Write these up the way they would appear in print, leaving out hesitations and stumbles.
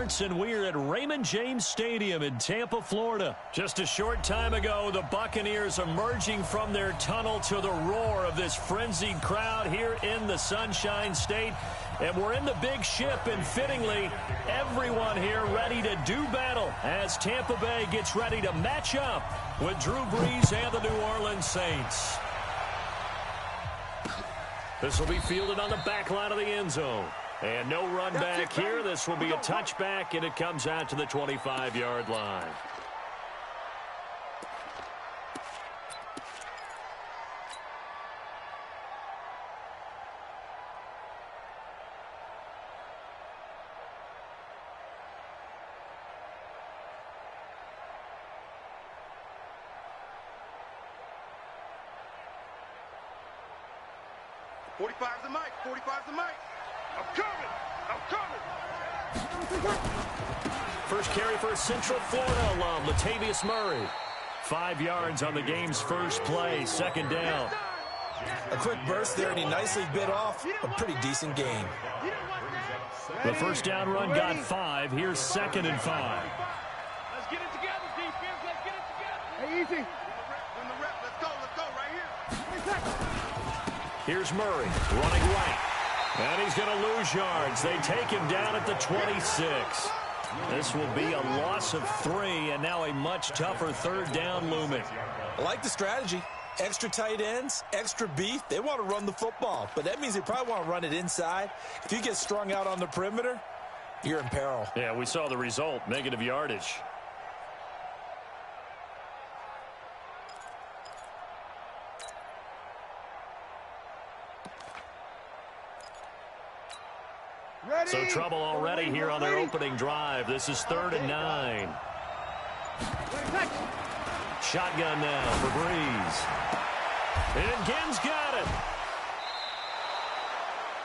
Sports, and we're at Raymond James Stadium in Tampa, Florida. Just a short time ago, the Buccaneers emerging from their tunnel to the roar of this frenzied crowd here in the Sunshine State. And we're in the big ship, and fittingly, everyone here ready to do battle as Tampa Bay gets ready to match up with Drew Brees and the New Orleans Saints. This will be fielded on the back line of the end zone. And no run back here. This will be a touchback, and it comes out to the 25-yard line. The mic, 45 the mic. I'm coming. First carry for Central Florida alum, Latavius Murray. 5 yards on the game's first play, second down. A quick burst there, and he nicely bit off a pretty decent gain. The first down run got 5. Here's 2nd and 5. Let's get it together, defense. Let's get it together. Hey, easy. Win the rep. Let's go right here. Here's Murray running right. And he's going to lose yards. They take him down at the 26. This will be a loss of 3, and now a much tougher third down looming. I like the strategy. Extra tight ends, extra beef. They want to run the football, but that means they probably want to run it inside. If you get strung out on the perimeter, you're in peril. Yeah, we saw the result, negative yardage. Ready? So trouble already here on their opening drive. This is 3rd and 9. Shotgun now for Brees. And Ginn's got it.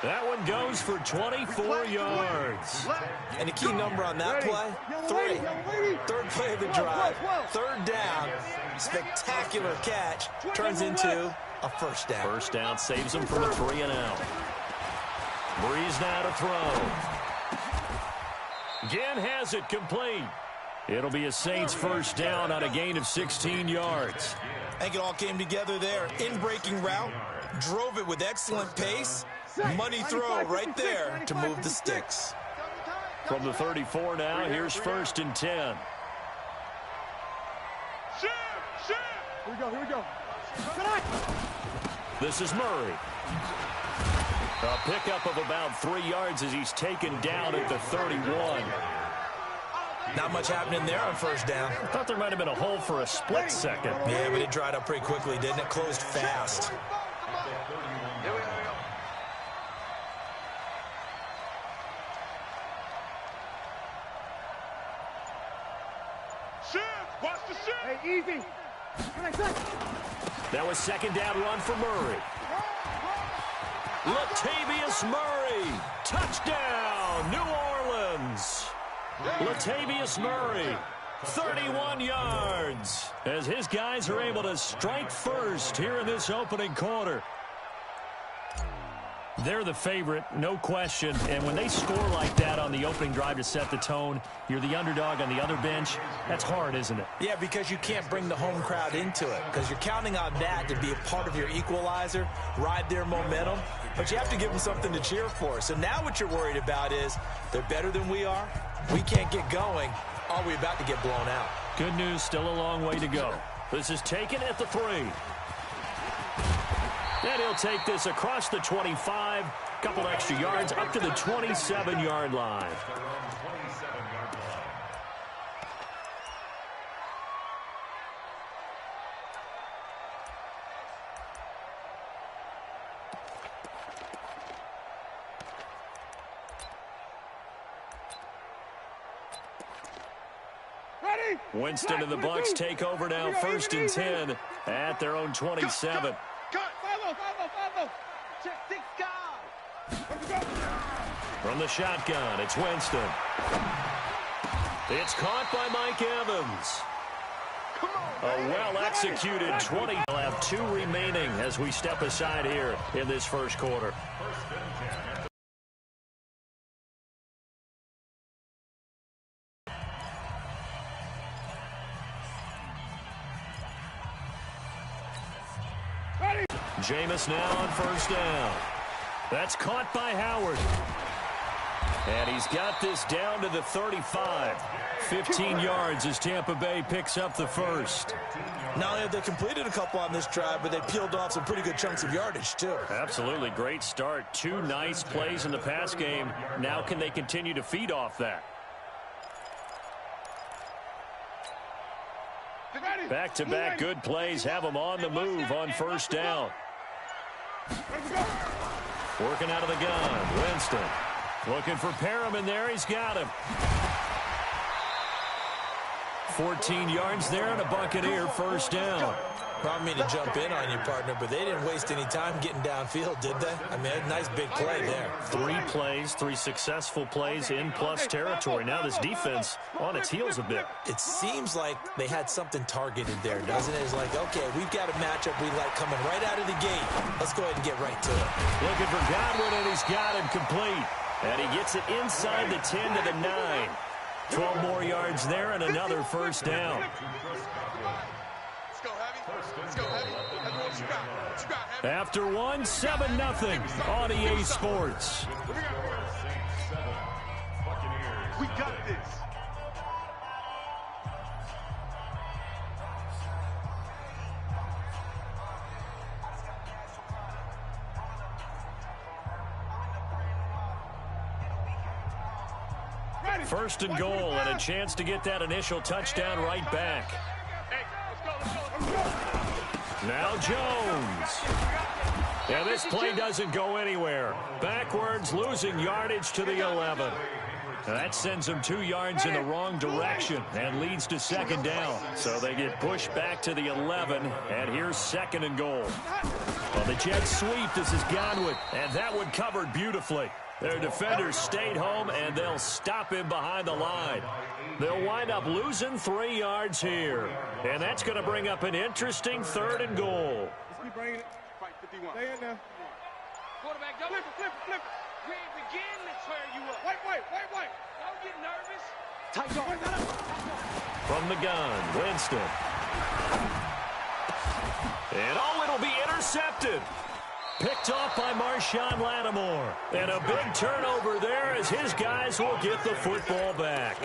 That one goes for 24 yards. And the key number on that play, 3. Third play of the drive. 3rd down. Spectacular catch. Turns into a first down. First down saves him from a 3 and out. Brees now to throw. Ginn has it complete. It'll be a Saints first down on a gain of 16 yards. I think it all came together there. In-breaking route. Drove it with excellent pace. Money throw right there to move the sticks. From the 34 now, here's 1st and 10. Here we go. This is Murray. A pickup of about 3 yards as he's taken down at the 31. Not much happening there on first down. I thought there might have been a hole for a split second. Yeah, but it dried up pretty quickly, didn't it? Closed fast. Watch the shit. Hey, easy. That was 2nd down run for Murray. Latavius Murray, touchdown, New Orleans. Latavius Murray, 31 yards, as his guys are able to strike first here in this opening quarter. They're the favorite, no question, and when they score like that on the opening drive to set the tone, you're the underdog on the other bench. That's hard, isn't it? Yeah, because you can't bring the home crowd into it, because you're counting on that to be a part of your equalizer, ride their momentum, but you have to give them something to cheer for. So now what you're worried about is they're better than we are, we can't get going, are we about to get blown out? Good news, still a long way to go. This is taken at the 3. And he'll take this across the 25, couple extra yards up to the 27-yard line. Winston and the Bucs take over now, 1st and 10 at their own 27. From the shotgun, it's Winston. It's caught by Mike Evans. A well-executed 20. We'll have 2 remaining as we step aside here in this first quarter. Jameis now on first down. That's caught by Howard. And he's got this down to the 35. 15 yards as Tampa Bay picks up the first. Not only have they completed a couple on this drive, but they peeled off some pretty good chunks of yardage, too. Absolutely great start. 2 nice plays in the pass game. Now can they continue to feed off that? Back-to-back good plays have them on the move on first down. Working out of the gun, Winston. Looking for Perriman there. He's got him. 14 yards there and a Buccaneer first down. I don't mean to jump in on you, partner, but they didn't waste any time getting downfield, did they? I mean, a nice big play there. 3 plays, 3 successful plays in plus territory. Now this defense on its heels a bit. It seems like they had something targeted there, doesn't it? It's like, okay, we've got a matchup we like coming right out of the gate. Let's go ahead and get right to it. Looking for Godwin, and he's got him complete. And he gets it inside the 10 to the 9. 12 more yards there and another first down. After one, 7-0 on EA Sports. We got this. First and goal, and a chance to get that initial touchdown right back. Now Jones. Yeah, this play doesn't go anywhere. Backwards, losing yardage to the 11. That sends them 2 yards in the wrong direction and leads to second down. So they get pushed back to the 11, and here's second and goal. Well, the Jets sweep. This is Godwin, and that one covered beautifully. Their defenders stayed home, and they'll stop him behind the line. They'll wind up losing 3 yards here. And that's going to bring up an interesting third and goal. Let's keep bringing it. Fight 51. Stay in there. Quarterback, go. Flip it. We ain't begin to tear you up. Wait. Don't get nervous. Tight on. From the gun, Winston. And it'll be intercepted. Picked off by Marshawn Lattimore. And a big turnover there as his guys will get the football back.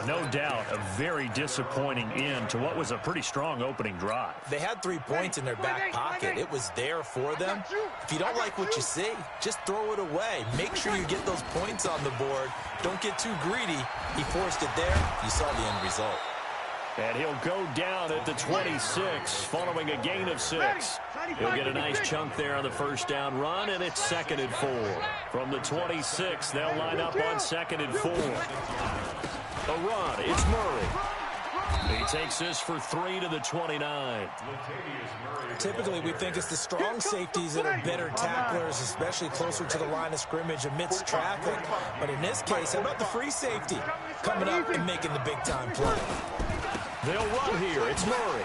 No doubt a very disappointing end to what was a pretty strong opening drive. They had 3 points in their back pocket. It was there for them. If you don't like what you see, just throw it away. Make sure you get those points on the board. Don't get too greedy. He forced it there. You saw the end result. And he'll go down at the 26 following a gain of 6. He'll get a nice chunk there on the first down run, and it's 2nd and 4. From the 26, they'll line up on 2nd and 4. A run, it's Murray. He takes this for 3 to the 29. Typically, we think it's the strong safeties that are better tacklers, especially closer to the line of scrimmage amidst traffic. But in this case, how about the free safety coming up and making the big-time play? They'll run here. It's Murray.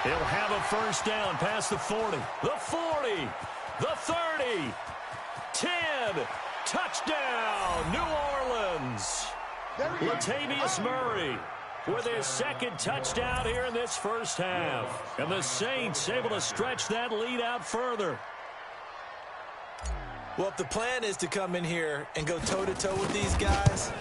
He'll have a first down past the 40. The 40. The 30. 10. Touchdown, New Orleans. Latavius Murray with his 2nd touchdown here in this first half. And the Saints able to stretch that lead out further. Well, if the plan is to come in here and go toe-to-toe with these guys,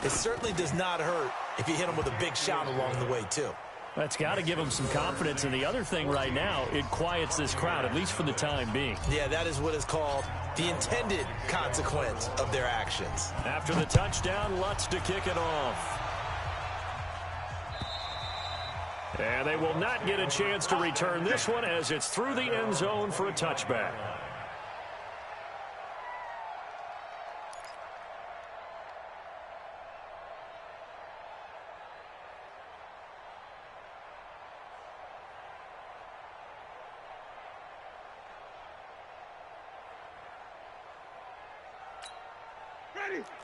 it certainly does not hurt if you hit them with a big shot along the way, too. That's got to give them some confidence. And the other thing right now, it quiets this crowd, at least for the time being. Yeah, that is what is called the intended consequence of their actions. After the touchdown, Lutz to kick it off. And they will not get a chance to return this one as it's through the end zone for a touchback.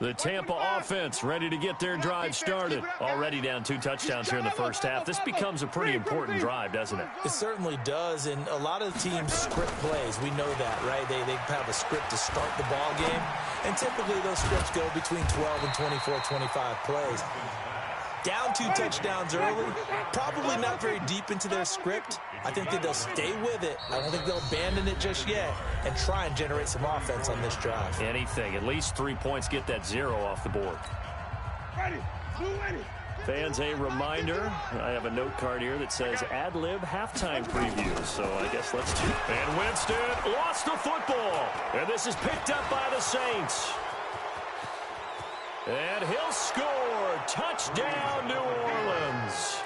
The Tampa offense ready to get their drive started. Already down 2 touchdowns here in the first half. This becomes a pretty important drive, doesn't it? It certainly does, and a lot of teams script plays. We know that, right? They have a script to start the ball game, and typically those scripts go between 12 and 24, 25 plays. Down 2 touchdowns early, probably not very deep into their script, I think that they'll stay with it. I don't think they'll abandon it just yet and try and generate some offense on this drive. Anything. At least 3 points, get that 0 off the board. Fans, a reminder, I have a note card here that says ad-lib halftime preview, so I guess let's do it. And Winston lost the football, and this is picked up by the Saints. And he'll score. Touchdown, New Orleans.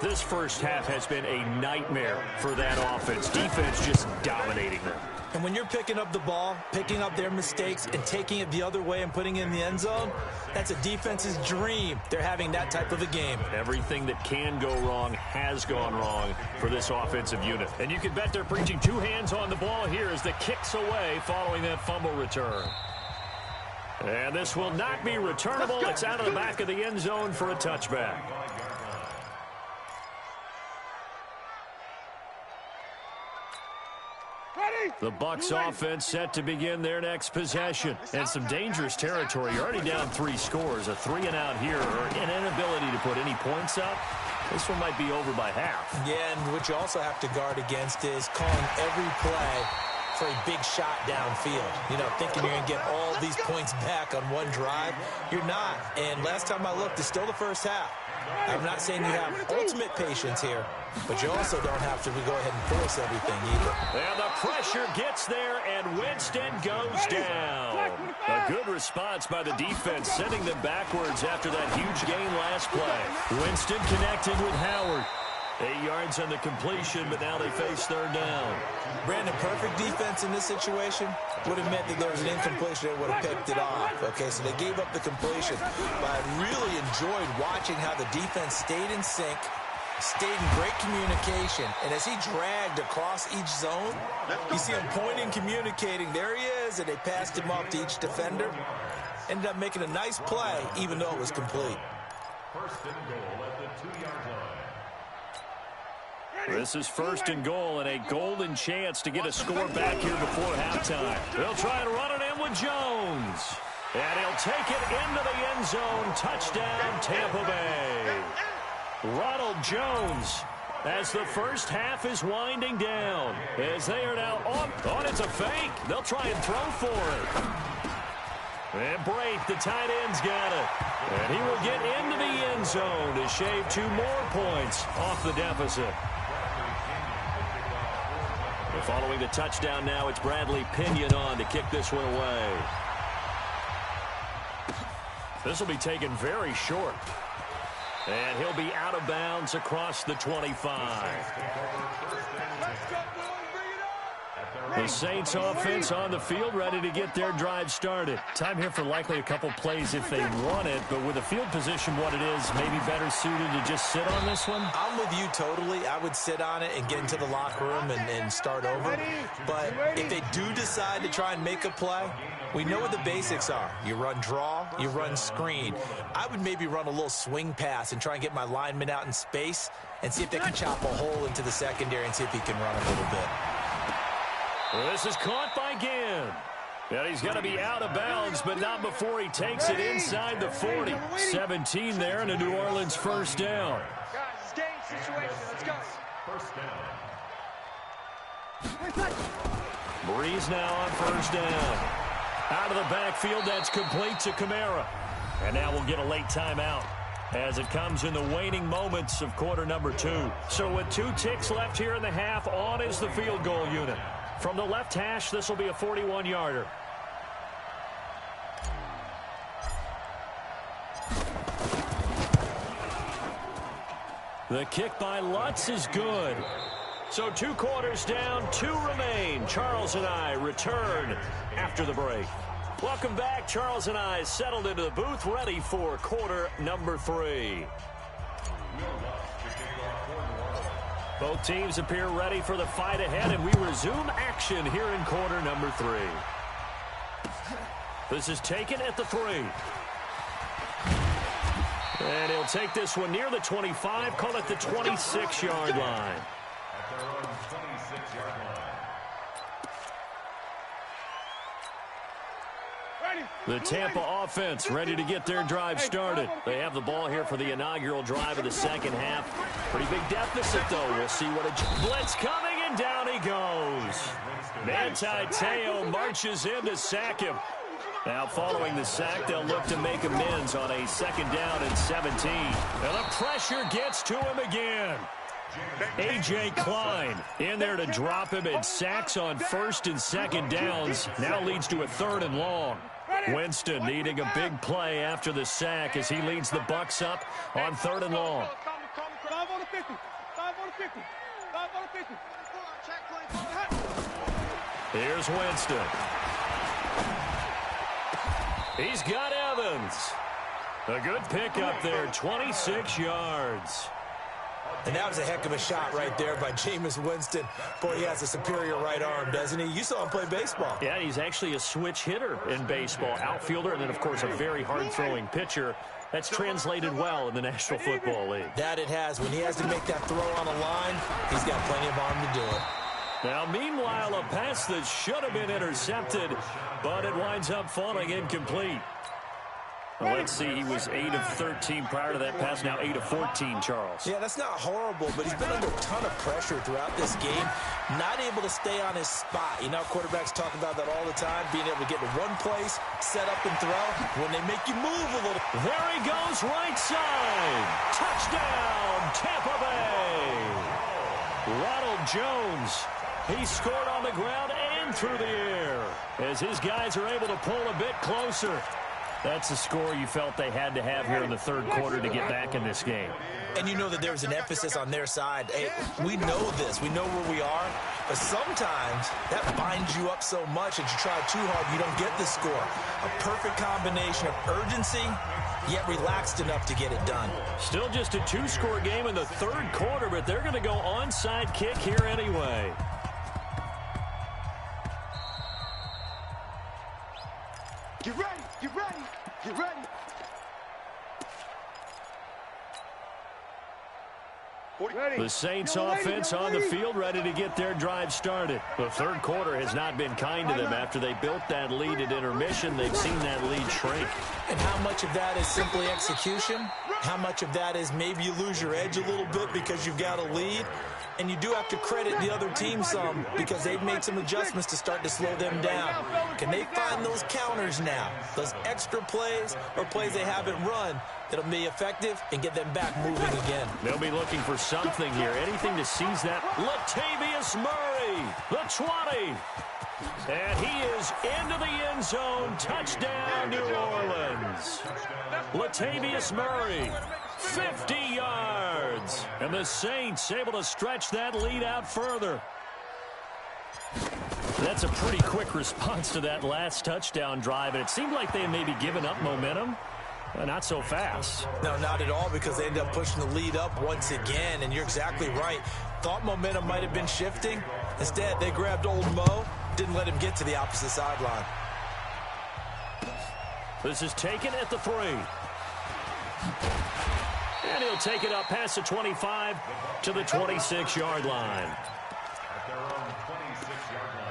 This first half has been a nightmare for that offense. Defense just dominating them. And when you're picking up the ball, picking up their mistakes, and taking it the other way and putting it in the end zone, that's a defense's dream. They're having that type of a game. Everything that can go wrong has gone wrong for this offensive unit. And you can bet they're preaching 2 hands on the ball here as the kick's away following that fumble return. And this will not be returnable. It's out of the back of the end zone for a touchback. The Bucs offense set to begin their next possession. And some dangerous territory. You're already down 3 scores. A 3-and-out here, or an inability to put any points up. This one might be over by half. Yeah, and what you also have to guard against is calling every play for a big shot downfield. You know, thinking you're going to get all these points back on one drive. You're not. And last time I looked, it's still the first half. I'm not saying you have ultimate patience here, but you also don't have to go ahead and force everything either. And the pressure gets there, and Winston goes down. A good response by the defense, sending them backwards after that huge gain last play. Winston connected with Howard. 8 yards on the completion, but now they face 3rd down. Brandon, perfect defense in this situation would have meant that there was an incompletion. They would have picked it off. Okay, so they gave up the completion. But I really enjoyed watching how the defense stayed in sync, stayed in great communication. And as he dragged across each zone, you see him pointing, communicating. There he is, and they passed him off to each defender. Ended up making a nice play, even though it was complete. First and goal at the 2-yard line. This is 1st and goal, and a golden chance to get a score back here before halftime. They'll try and run it in with Jones. And he'll take it into the end zone. Touchdown, Tampa Bay. Ronald Jones, as the first half is winding down, as they are now on. Oh, it's a fake. They'll try and throw for it. And Brate, the tight end's got it. And he will get into the end zone to shave 2 more points off the deficit. Following the touchdown now, it's Bradley Pinion on to kick this one away. This will be taken very short. And he'll be out of bounds across the 25. The Saints offense on the field, ready to get their drive started. Time here for likely a couple plays if they want it, but with the field position what it is, maybe better suited to just sit on this one? I'm with you totally. I would sit on it and get into the locker room and start over. But if they do decide to try and make a play, we know what the basics are. You run draw, you run screen. I would maybe run a little swing pass and try and get my lineman out in space and see if they can chop a hole into the secondary and see if he can run a little bit. This is caught by Ginn. And he's going to be out of bounds, but not before he takes it inside the 40. 17 there, and a New Orleans first down. Guys, it's game situation. Let's go. First down. Breeze now on first down. Out of the backfield, that's complete to Kamara. And now we'll get a late timeout as it comes in the waning moments of quarter number 2. So with 2 ticks left here in the half, on is the field goal unit. From the left hash, this will be a 41-yarder. The kick by Lutz is good. So 2 quarters down, 2 remain. Charles and I return after the break. Welcome back. Charles and I settled into the booth, ready for quarter number 3. Both teams appear ready for the fight ahead, and we resume action here in quarter number 3. This is taken at the 3. And he'll take this one near the 25, call it the 26-yard line. At their own 26-yard line. The Tampa offense ready to get their drive started. They have the ball here for the inaugural drive of the second half. Pretty big deficit, though. We'll see what a blitz coming, and down he goes. Manti Te'o marches in to sack him. Now, following the sack, they'll look to make amends on a 2nd down and 17. And the pressure gets to him again. A.J. Klein in there to drop him, and sacks on 1st and 2nd downs. Now leads to a 3rd and long. Winston needing a big play after the sack as he leads the Bucs up on 3rd and long. 5 on the 50. 5 on the 50. 5 on the 50. Here's Winston. He's got Evans. A good pickup there, 26 yards. And that was a heck of a shot right there by Jameis Winston. Boy, he has a superior right arm, doesn't he? You saw him play baseball. Yeah, he's actually a switch hitter in baseball. Outfielder, and then, of course, a very hard-throwing pitcher. That's translated well in the National Football League. That it has. When he has to make that throw on a line, he's got plenty of arm to do it. Now, meanwhile, a pass that should have been intercepted, but it winds up falling incomplete. Well, let's see, he was 8 of 13 prior to that pass, now 8 of 14, Charles. Yeah, that's not horrible, but he's been under a ton of pressure throughout this game, not able to stay on his spot. You know, quarterbacks talk about that all the time, being able to get to one place, set up and throw, when they make you move a little. There he goes, right side. Touchdown, Tampa Bay. Ronald Jones. He scored on the ground and through the air as his guys are able to pull a bit closer. That's the score you felt they had to have here in the 3rd quarter to get back in this game. And you know that there was an emphasis on their side. Hey, we know this. We know where we are. But sometimes that binds you up so much that you try too hard, you don't get the score. A perfect combination of urgency, yet relaxed enough to get it done. Still just a 2-score game in the 3rd quarter, but they're going to go onside kick here anyway. Get ready, get ready, get ready. The Saints offense on the field ready to get their drive started. The 3rd quarter has not been kind to them. After they built that lead at intermission, they've seen that lead shrink. And how much of that is simply execution? How much of that is maybe you lose your edge a little bit because you've got a lead? And you do have to credit the other team some because they've made some adjustments to start to slow them down. Can they find those counters now? Those extra plays or plays they haven't run that'll be effective and get them back moving again. They'll be looking for something here. Anything to seize that. Latavius Murray, the 20. And he is into the end zone. Touchdown, New Orleans. Latavius Murray, 50 yards. And the Saints able to stretch that lead out further. That's a pretty quick response to that last touchdown drive. And it seemed like they had maybe given up momentum. Not so fast. No, not at all, because they ended up pushing the lead up once again. And you're exactly right. Thought momentum might have been shifting. Instead, they grabbed old Mo. Didn't let him get to the opposite sideline. This is taken at the 3. And he'll take it up past the 25 to the 26-yard line. At their own 26-yard line.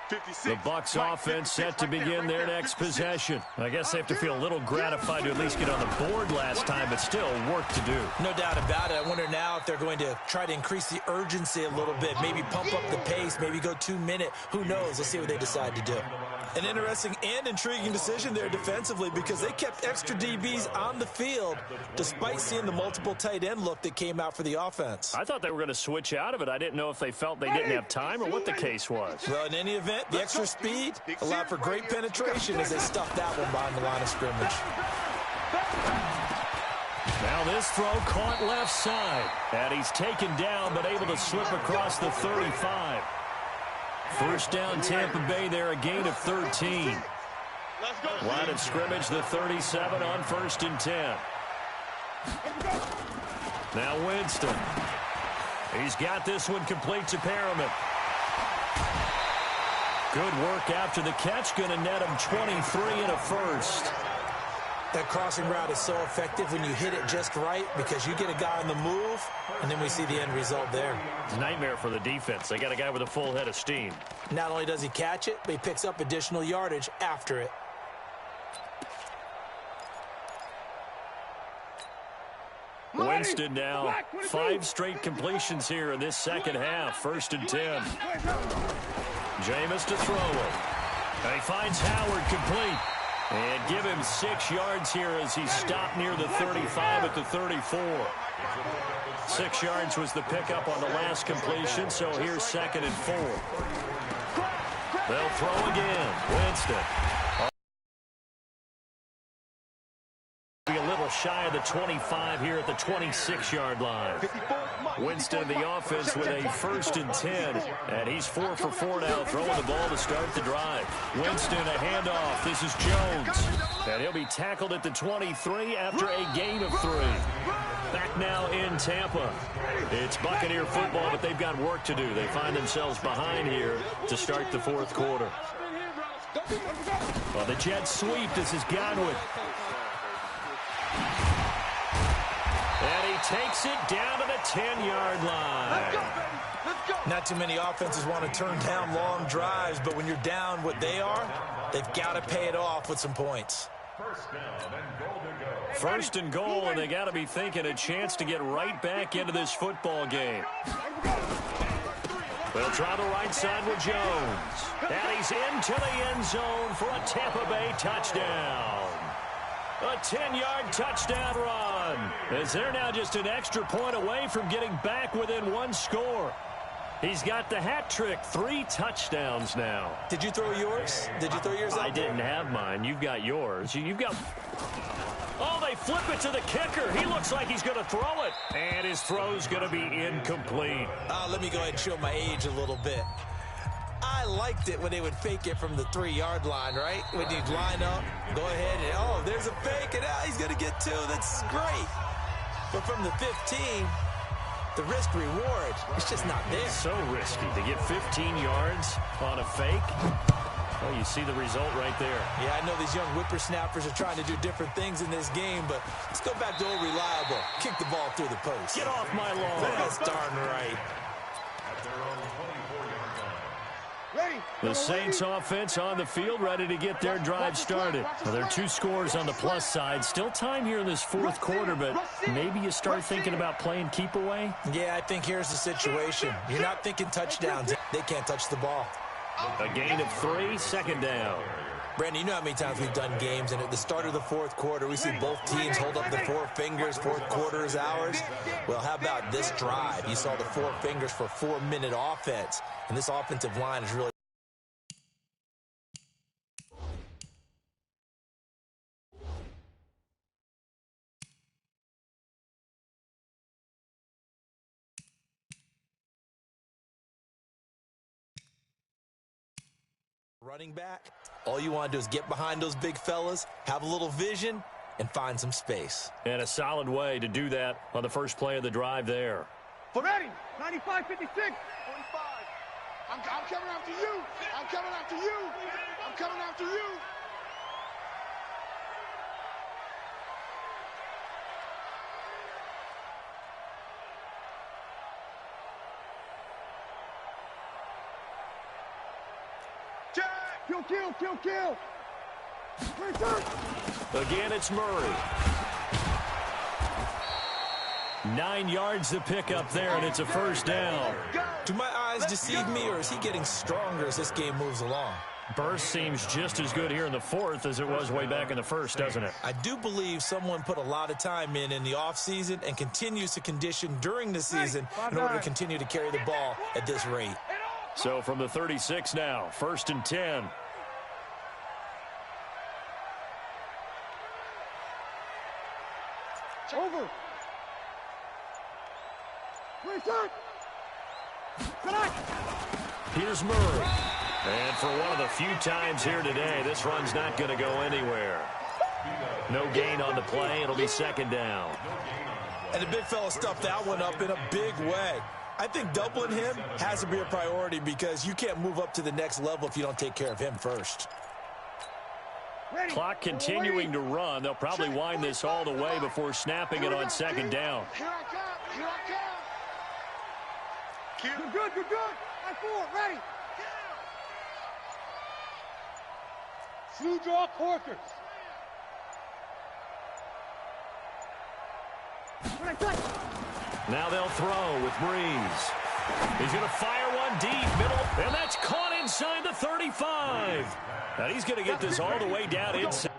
56. The Bucs offense set to begin their next possession. I guess they have to feel a little gratified to at least get on the board last time, but still work to do. No doubt about it. I wonder now if they're going to try to increase the urgency a little bit, maybe pump up the pace, maybe go 2-minute. Who knows? Let's see what they decide to do. An interesting and intriguing decision there defensively because they kept extra DBs on the field despite seeing the multiple tight end look that came out for the offense. I thought they were going to switch out of it. I didn't know if they felt they didn't have time or what the case was. Well, in any event, the extra speed allowed for great penetration as they stuffed that one behind the line of scrimmage. Now this throw caught left side. And he's taken down but able to slip across the 35. First down Tampa Bay there, a gain of 13. Line of scrimmage, the 37 on 1st and 10. Now Winston. He's got this one complete to Perriman. Good work after the catch. Going to net him 23 and a first. That crossing route is so effective when you hit it just right because you get a guy on the move, and then we see the end result there. It's a nightmare for the defense. They got a guy with a full head of steam. Not only does he catch it, but he picks up additional yardage after it. Winston now, 5 straight completions here in this second half. 1st and 10. Jameis to throw it. And he finds Howard complete. And give him 6 yards here as he stopped near the 35 at the 34. 6 yards was the pickup on the last completion, so here's 2nd and 4. They'll throw again. Winston. Be a little shy of the 25 here at the 26-yard line. Winston, the offense, with a 1st and 10. And he's 4 for 4 now, throwing the ball to start the drive. Winston, a handoff. This is Jones. And he'll be tackled at the 23 after a gain of 3. Back now in Tampa. It's Buccaneer football, but they've got work to do. They find themselves behind here to start the 4th quarter. Well, the jet sweep. This is Godwin. And he takes it down to the 10-yard line. Not too many offenses want to turn down long drives, but when you're down what they are, they've got to pay it off with some points. 1st and goal, and they got to be thinking a chance to get right back into this football game. They'll try the right side with Jones. And he's into the end zone for a Tampa Bay touchdown. A 10-yard touchdown run, as they're now just an extra point away from getting back within 1 score. He's got the hat trick, 3 touchdowns now. Did you throw yours? Did you throw yours out? I didn't have mine. You've got yours. You've got... Oh, they flip it to the kicker. He looks like he's going to throw it. And his throw's going to be incomplete. Let me go ahead and show my age a little bit. I liked it when they would fake it from the 3-yard line, right? When you'd line up, go ahead and, oh, there's a fake, and he's going to get 2. That's great. But from the 15, the risk-reward, it's just not there. It's so risky to get 15 yards on a fake. Oh, you see the result right there. Yeah, I know these young whippersnappers are trying to do different things in this game, but let's go back to old reliable. Kick the ball through the post. Get off my lawn. That's darn right. The Saints offense on the field, ready to get their drive started. Well, there are 2 scores on the plus side. Still time here in this 4th quarter, but maybe you start thinking about playing keep away? Yeah, I think here's the situation. You're not thinking touchdowns. They can't touch the ball. A gain of 3, 2nd down. Brandon, you know how many times we've done games, and at the start of the 4th quarter, we see both teams hold up the 4 fingers, 4th quarter is ours. Well, how about this drive? You saw the 4 fingers for 4-minute offense, and this offensive line is really... running back, all you want to do is get behind those big fellas, have a little vision, and find some space. And a solid way to do that on the first play of the drive there. Ready, 95, 56, 45. I'm coming after you. I'm coming after you. I'm coming after you. Kill. Again, it's Murray. 9 yards to pick up there, and it's a 1st down. Do my eyes deceive me, or is he getting stronger as this game moves along? Burst seems just as good here in the 4th as it was way back in the 1st, doesn't it? I do believe someone put a lot of time in the offseason and continues to condition during the season in order to continue to carry the ball at this rate. So from the 36 now, 1st and 10. Over. Here's Murray. And for one of the few times here today, this run's not going to go anywhere. No gain on the play. It'll be 2nd down. And the big fella stuffed that one up in a big way. I think doubling him has to be a priority because you can't move up to the next level if you don't take care of him first. Clock continuing to run. They'll probably wind this all the way before snapping it on second down. Here I come. Here I come. You're good. You're good. I'm forward. Ready. Slew draw Corkers. Now they'll throw with Breeze. He's going to fire one deep, middle, and that's caught inside the 35. Now he's going to get this all the way down inside.